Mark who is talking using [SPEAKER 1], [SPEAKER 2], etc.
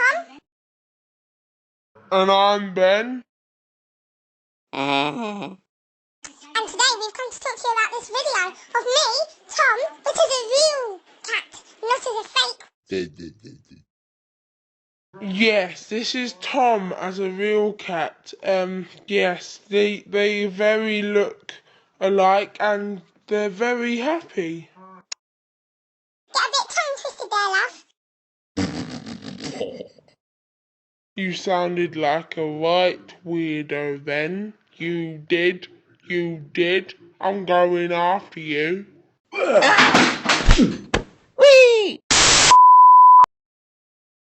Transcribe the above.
[SPEAKER 1] Tom.
[SPEAKER 2] And I'm Ben.
[SPEAKER 1] And today we've come to talk to you about this video of me, Tom, but as a real cat, not as a fake.
[SPEAKER 2] Yes, this is Tom as a real cat. Yes, they very look alike and they're very happy.
[SPEAKER 1] Get a bit tongue twisted there, love.
[SPEAKER 2] You sounded like a right weirdo then. You did. I'm going after you.